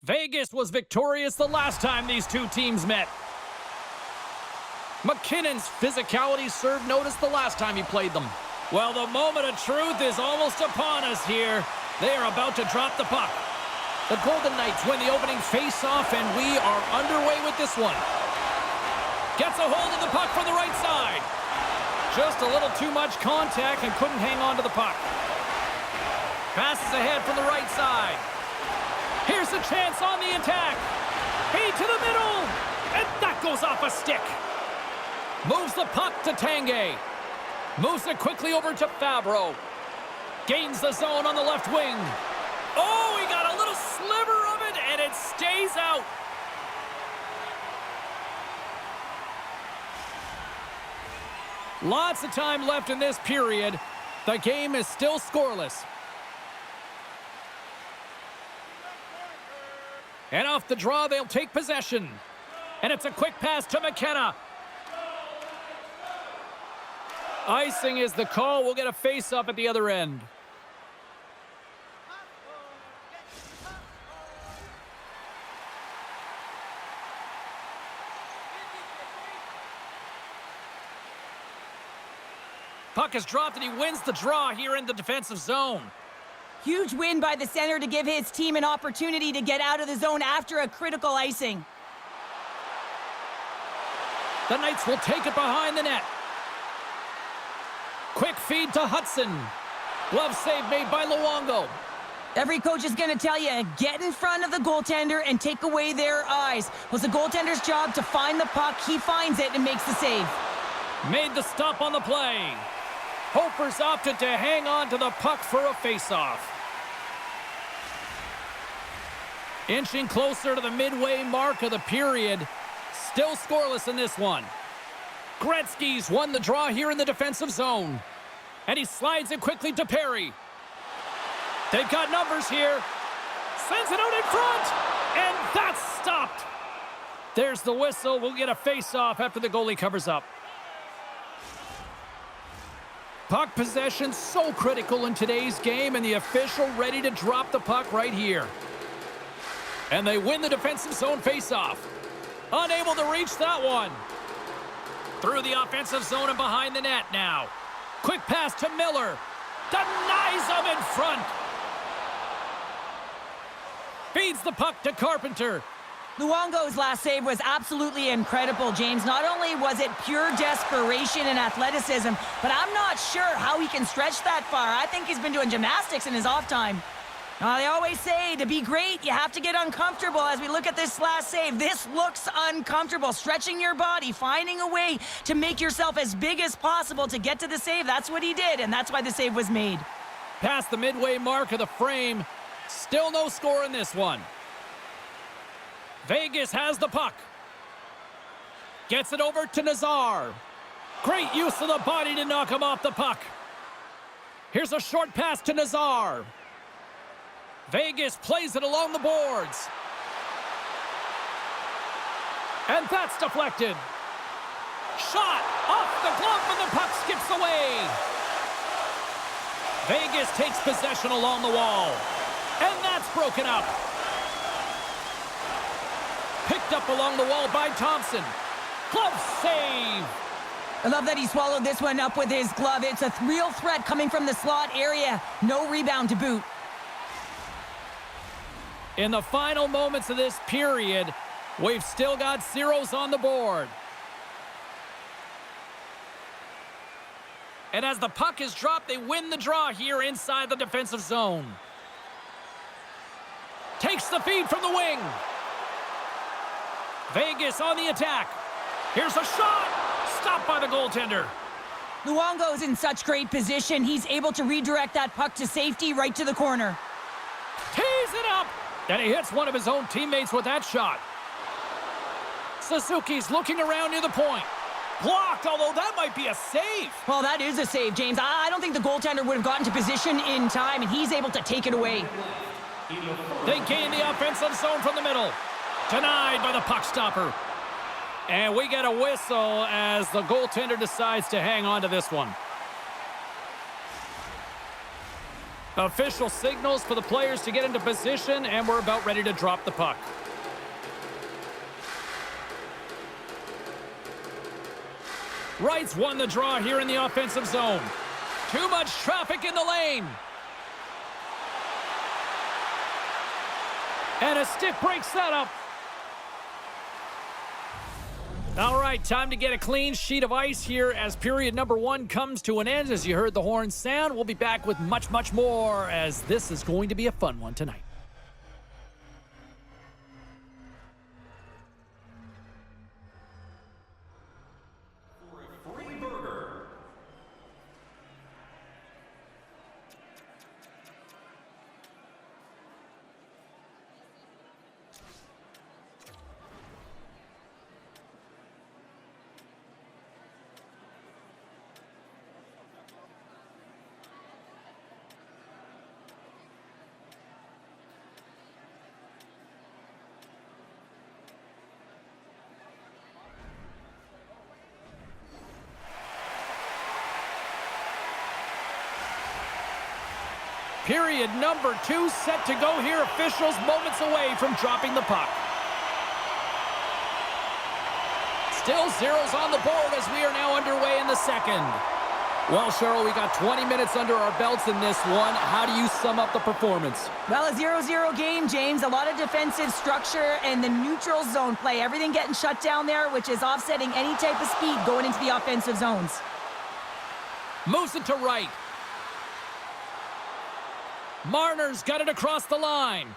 Vegas was victorious the last time these two teams met. McKinnon's physicality served notice the last time he played them. Well, the moment of truth is almost upon us here. They are about to drop the puck. The Golden Knights win the opening face-off, and we are underway with this one. Gets a hold of the puck from the right side. Just a little too much contact and couldn't hang on to the puck. Passes ahead from the right side. Here's a chance on the attack. Feed to the middle. And that goes off a stick. Moves the puck to Tanguay. Moves it quickly over to Fabro. Gains the zone on the left wing. Oh, he got a little sliver of it, and it stays out. Lots of time left in this period. The game is still scoreless. And off the draw, they'll take possession. And it's a quick pass to McKenna. Icing is the call. We'll get a face-off at the other end. Puck is dropped, and he wins the draw here in the defensive zone. Huge win by the center to give his team an opportunity to get out of the zone after a critical icing. The Knights will take it behind the net. Quick feed to Hudson. Glove save made by Luongo. Every coach is going to tell you, get in front of the goaltender and take away their eyes. It was the goaltender's job to find the puck. He finds it and makes the save. Made the stop on the play. Hopers opted to hang on to the puck for a face-off. Inching closer to the midway mark of the period. Still scoreless in this one. Gretzky's won the draw here in the defensive zone. And he slides it quickly to Perry. They've got numbers here. Sends it out in front. And that's stopped. There's the whistle. We'll get a face-off after the goalie covers up. Puck possession so critical in today's game, and the official ready to drop the puck right here. And they win the defensive zone face-off. Unable to reach that one. Through the offensive zone and behind the net now. Quick pass to Miller. Denies him in front. Feeds the puck to Carpenter. Luongo's last save was absolutely incredible, James. Not only was it pure desperation and athleticism, but I'm not sure how he can stretch that far. I think he's been doing gymnastics in his off time. They always say to be great, you have to get uncomfortable. As we look at this last save, this looks uncomfortable. Stretching your body, finding a way to make yourself as big as possible to get to the save. That's what he did, and that's why the save was made. Past the midway mark of the frame. Still no score in this one. Vegas has the puck. Gets it over to Nazar. Great use of the body to knock him off the puck. Here's a short pass to Nazar. Vegas plays it along the boards. And that's deflected. Shot off the glove, and the puck skips away. Vegas takes possession along the wall. And that's broken up. Picked up along the wall by Thompson. Glove save. I love that he swallowed this one up with his glove. It's a real threat coming from the slot area. No rebound to boot. In the final moments of this period, we've still got zeros on the board. And as the puck is dropped, they win the draw here inside the defensive zone. Takes the feed from the wing. Vegas on the attack. Here's a shot. Stopped by the goaltender. Luongo's in such great position. He's able to redirect that puck to safety right to the corner. Tees it up. And he hits one of his own teammates with that shot. Suzuki's looking around near the point. Blocked, although that might be a save. Well, that is a save, James. I don't think the goaltender would have gotten to position in time, and he's able to take it away. They gain the offensive zone from the middle. Denied by the puck stopper. And we get a whistle as the goaltender decides to hang on to this one. Official signals for the players to get into position, and we're about ready to drop the puck. Wright's won the draw here in the offensive zone. Too much traffic in the lane. And a stick breaks that up. All right, time to get a clean sheet of ice here as period number 1 comes to an end. As you heard the horn sound, we'll be back with much, much more, as this is going to be a fun one tonight. Period number 2 set to go here. Officials moments away from dropping the puck. Still zeros on the board as we are now underway in the second. Well, Cheryl, we got 20 minutes under our belts in this one. How do you sum up the performance? Well, a 0-0 game, James. A lot of defensive structure and the neutral zone play. Everything getting shut down there, which is offsetting any type of speed going into the offensive zones. Moves it to right. Marner's got it across the line.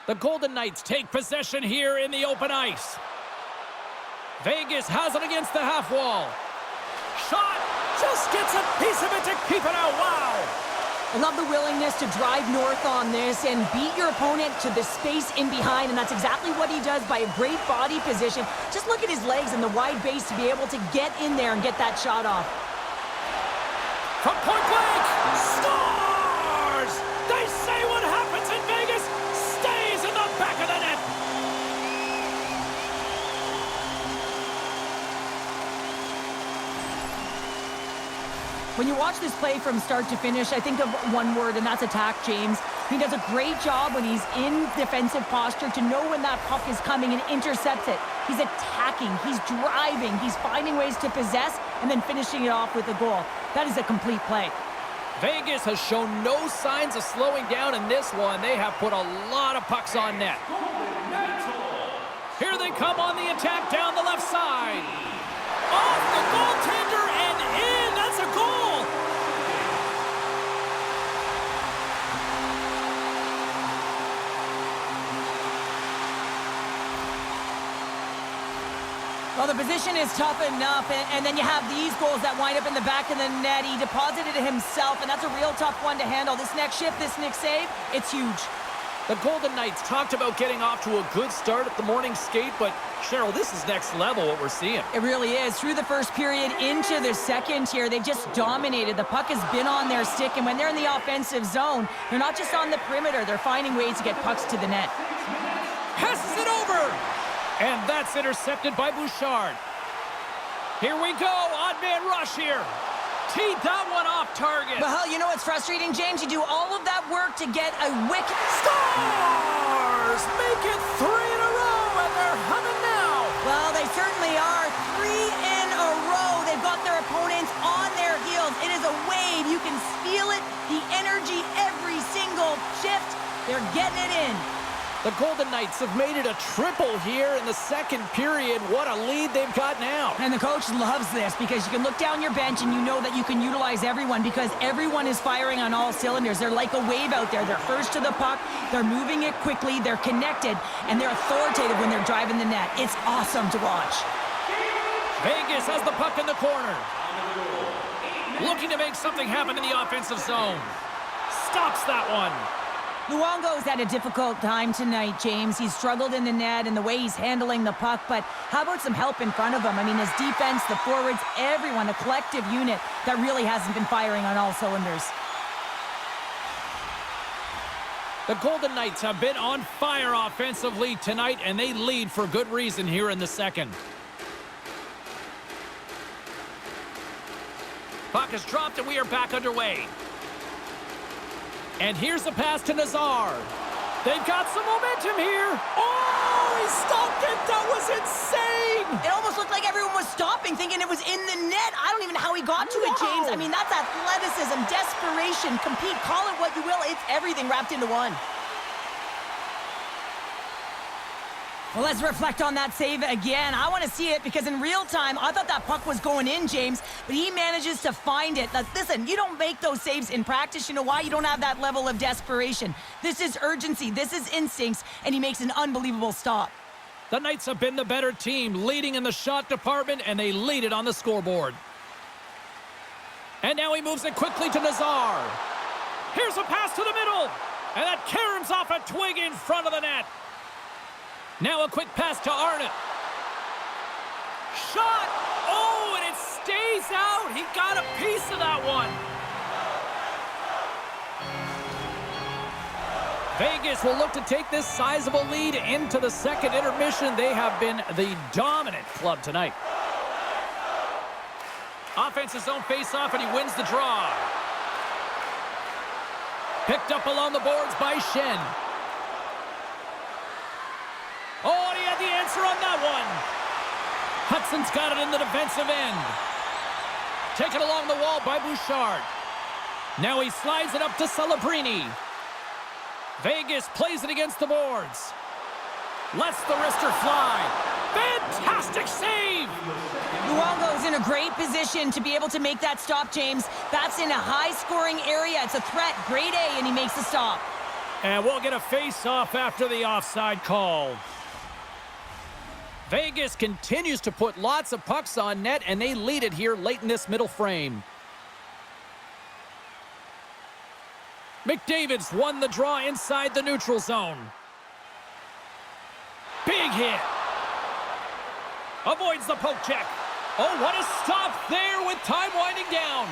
The Golden Knights take possession here in the open ice. Vegas has it against the half wall. Shot! Just gets a piece of it to keep it out. Wow! I love the willingness to drive north on this and beat your opponent to the space in behind, and that's exactly what he does by a great body position. Just look at his legs and the wide base to be able to get in there and get that shot off. From point blank! Scores! They say what happens in Vegas stays in the back of the net. When you watch this play from start to finish, I think of one word, and that's attack, James. He does a great job when he's in defensive posture to know when that puck is coming and intercepts it. He's attacking, he's driving, he's finding ways to possess, and then finishing it off with a goal. That is a complete play. Vegas has shown no signs of slowing down in this one. They have put a lot of pucks on net. Here they come on the attack down the left side. Off the goaltender and in. That's a goal. Well, the position is tough enough, and then you have these goals that wind up in the back of the net. He deposited it himself, and that's a real tough one to handle. This next shift, this next save, it's huge. The Golden Knights talked about getting off to a good start at the morning skate, but Cheryl, this is next level what we're seeing. It really is. Through the first period into the second here, they've just dominated. The puck has been on their stick, and when they're in the offensive zone, they're not just on the perimeter. They're finding ways to get pucks to the net. Passes it over! And that's intercepted by Bouchard. Here we go, odd man rush here. Teed that one off target. Well, you know what's frustrating, James? You do all of that work to get a wicket. Scores! Make it 3 in a row, and they're humming now. Well, they certainly are. 3 in a row. They've got their opponents on their heels. It is a wave. You can feel it, the energy every single shift. They're getting it in. The Golden Knights have made it a triple here in the second period. What a lead they've got now. And the coach loves this because you can look down your bench and you know that you can utilize everyone because everyone is firing on all cylinders. They're like a wave out there. They're first to the puck. They're moving it quickly. They're connected. And they're authoritative when they're driving the net. It's awesome to watch. Vegas has the puck in the corner. Looking to make something happen in the offensive zone. Stops that one. Luongo's had a difficult time tonight, James. He's struggled in the net and the way he's handling the puck, but how about some help in front of him? I mean, his defense, the forwards, everyone, a collective unit that really hasn't been firing on all cylinders. The Golden Knights have been on fire offensively tonight, and they lead for good reason here in the second. Puck is dropped, and we are back underway. And here's the pass to Nazar. They've got some momentum here. Oh, he stopped it. That was insane. It almost looked like everyone was stopping, thinking it was in the net. I don't even know how he got to it, James. I mean, that's athleticism, desperation, compete, call it what you will. It's everything wrapped into one. Well, let's reflect on that save again. I want to see it because in real time, I thought that puck was going in, James, but he manages to find it. Now, listen, you don't make those saves in practice. You know why? You don't have that level of desperation. This is urgency. This is instincts, and he makes an unbelievable stop. The Knights have been the better team, leading in the shot department, and they lead it on the scoreboard. And now he moves it quickly to Nazar. Here's a pass to the middle, and that caroms off a twig in front of the net. Now a quick pass to Arnott. Shot! Oh, and it stays out. He got a piece of that one. Vegas will look to take this sizable lead into the second intermission. They have been the dominant club tonight. Offensive zone face-off, and he wins the draw. Picked up along the boards by Shen. Oh, and he had the answer on that one. Hudson's got it in the defensive end. Taken along the wall by Bouchard. Now he slides it up to Celebrini. Vegas plays it against the boards. Lets the wrister fly. Fantastic save! Luongo's in a great position to be able to make that stop, James. That's in a high-scoring area. It's a threat. Grade A, and he makes the stop. And we'll get a face-off after the offside call. Vegas continues to put lots of pucks on net, and they lead it here late in this middle frame. McDavid's won the draw inside the neutral zone. Big hit. Avoids the poke check. Oh, what a stop there with time winding down.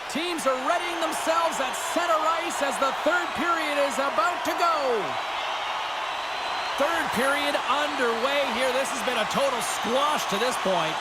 Teams are readying themselves at center ice as the third period is about to go. Third period underway here. This has been a total squash to this point.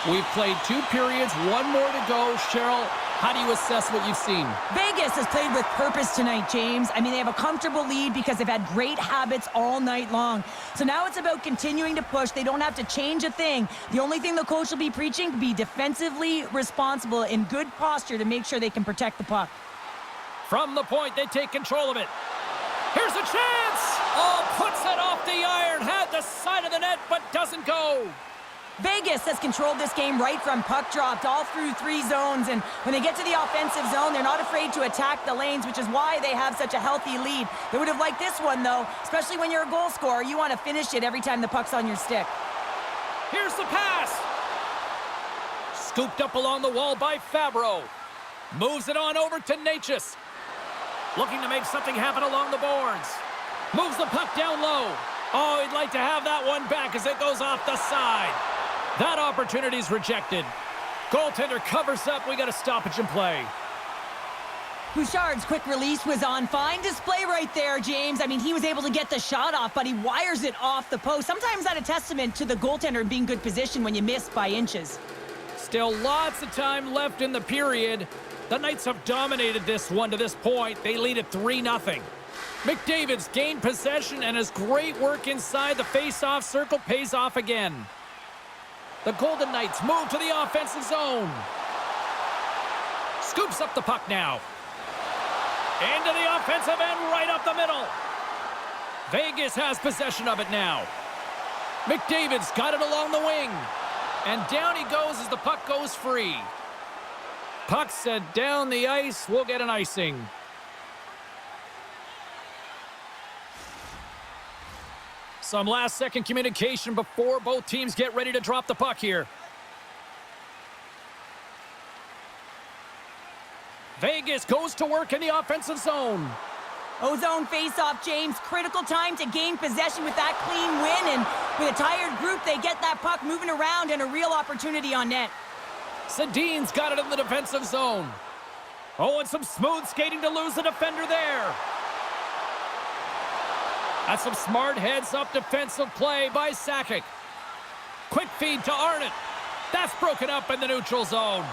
We've played 2 periods, 1 more to go. Cheryl, how do you assess what you've seen? Vegas has played with purpose tonight, James. I mean, they have a comfortable lead because they've had great habits all night long. So now it's about continuing to push. They don't have to change a thing. The only thing the coach will be preaching, be defensively responsible in good posture to make sure they can protect the puck. From the point, they take control of it. Here's a chance! Oh, puts it off the iron. Had the side of the net, but doesn't go. Vegas has controlled this game right from puck dropped all through 3 zones, and when they get to the offensive zone, they're not afraid to attack the lanes, which is why they have such a healthy lead. They would have liked this one, though, especially when you're a goal scorer. You want to finish it every time the puck's on your stick. Here's the pass. Scooped up along the wall by Fabro. Moves it on over to Natchez. Looking to make something happen along the boards. Moves the puck down low. Oh, he'd like to have that one back as it goes off the side. That opportunity's rejected. Goaltender covers up. We got a stoppage in play. Bouchard's quick release was on fine display right there, James. I mean, he was able to get the shot off, but he wires it off the post. Sometimes that's a testament to the goaltender being good position when you miss by inches. Still lots of time left in the period. The Knights have dominated this one to this point. They lead it 3-0. McDavid's gained possession, and his great work inside the face-off circle pays off again. The Golden Knights move to the offensive zone. Scoops up the puck now. Into the offensive end, right up the middle. Vegas has possession of it now. McDavid's got it along the wing. And down he goes as the puck goes free. Puck set down the ice. We'll get an icing. Some last-second communication before both teams get ready to drop the puck here. Vegas goes to work in the offensive zone. O-zone face-off, James. Critical time to gain possession with that clean win. And with a tired group, they get that puck moving around and a real opportunity on net. Sedin's got it in the defensive zone. Oh, and some smooth skating to lose the defender there. That's some smart heads-up defensive play by Sakic. Quick feed to Arnott. That's broken up in the neutral zone.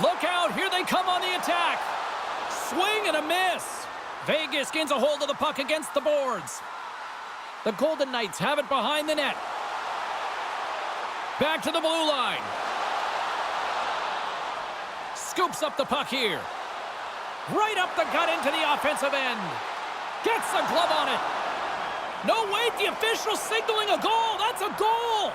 Look out, here they come on the attack. Swing and a miss. Vegas gains a hold of the puck against the boards. The Golden Knights have it behind the net. Back to the blue line. Scoops up the puck here. Right up the gut into the offensive end. Gets a glove on it. No, wait, the official signaling a goal. That's a goal.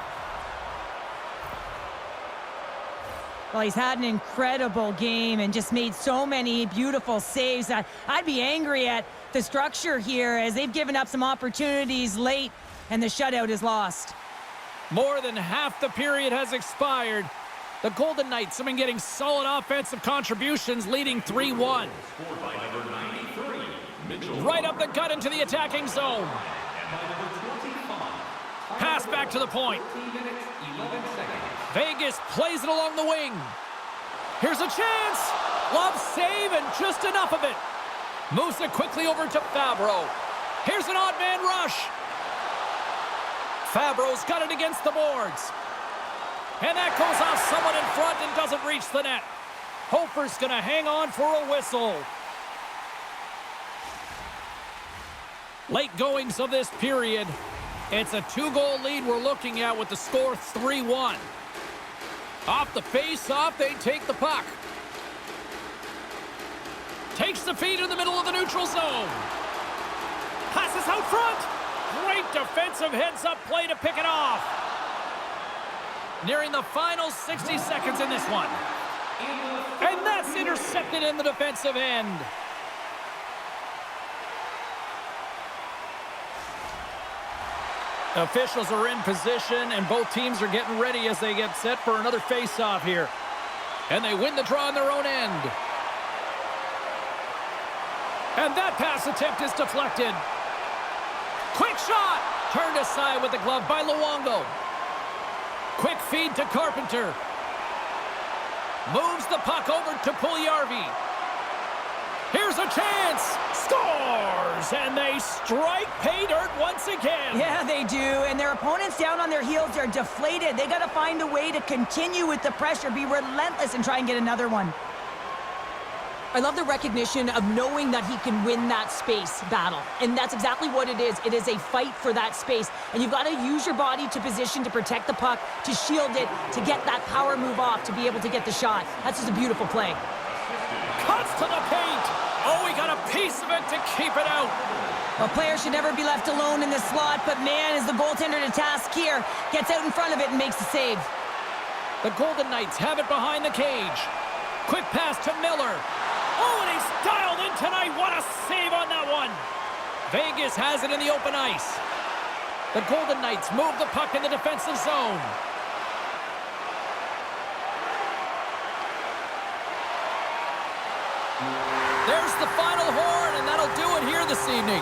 Well, he's had an incredible game and just made so many beautiful saves. I'd be angry at the structure here as they've given up some opportunities late and the shutout is lost. More than half the period has expired. The Golden Knights have been getting solid offensive contributions, leading 3-1. Right up the gut into the attacking zone. Pass back to the point. Vegas plays it along the wing. Here's a chance. Love save and just enough of it. Moves it quickly over to Fabro. Here's an odd man rush. Fabro's got it against the boards. And that goes off someone in front and doesn't reach the net. Hofer's going to hang on for a whistle. Late goings of this period. It's a 2-goal lead we're looking at with the score 3-1. Off the face-off, they take the puck. Takes the feed in the middle of the neutral zone. Passes out front. Great defensive heads-up play to pick it off. Nearing the final 60 seconds in this one. And that's intercepted in the defensive end. Officials are in position, and both teams are getting ready as they get set for another face-off here. And they win the draw on their own end. And that pass attempt is deflected. Quick shot! Turned aside with the glove by Luongo. Quick feed to Carpenter. Moves the puck over to Puljujarvi. Here's a chance! Scores! And they strike pay dirt once again. Yeah, they do. And their opponents down on their heels are deflated. They got to find a way to continue with the pressure, be relentless, and try and get another one. I love the recognition of knowing that he can win that space battle. And that's exactly what it is. It is a fight for that space. And you've got to use your body to position to protect the puck, to shield it, to get that power move off, to be able to get the shot. That's just a beautiful play. Cuts to the paint. Oh, he got a piece of it to keep it out. Well, players should never be left alone in the slot, but man, is the goaltender to task here. Gets out in front of it and makes the save. The Golden Knights have it behind the cage. Quick pass to Miller. Oh, and he's dialed in tonight. What a save on that one. Vegas has it in the open ice. The Golden Knights move the puck in the defensive zone. There's the final horn, and that'll do it here this evening.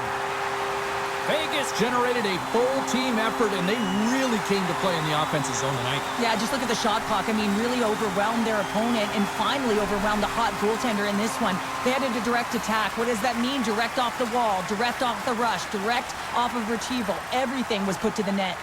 Vegas generated a full team effort, and they really came to play in the offensive zone tonight. Yeah, just look at the shot clock. I mean, really overwhelmed their opponent and finally overwhelmed the hot goaltender in this one. They had a direct attack. What does that mean? Direct off the wall, direct off the rush, direct off of retrieval. Everything was put to the net.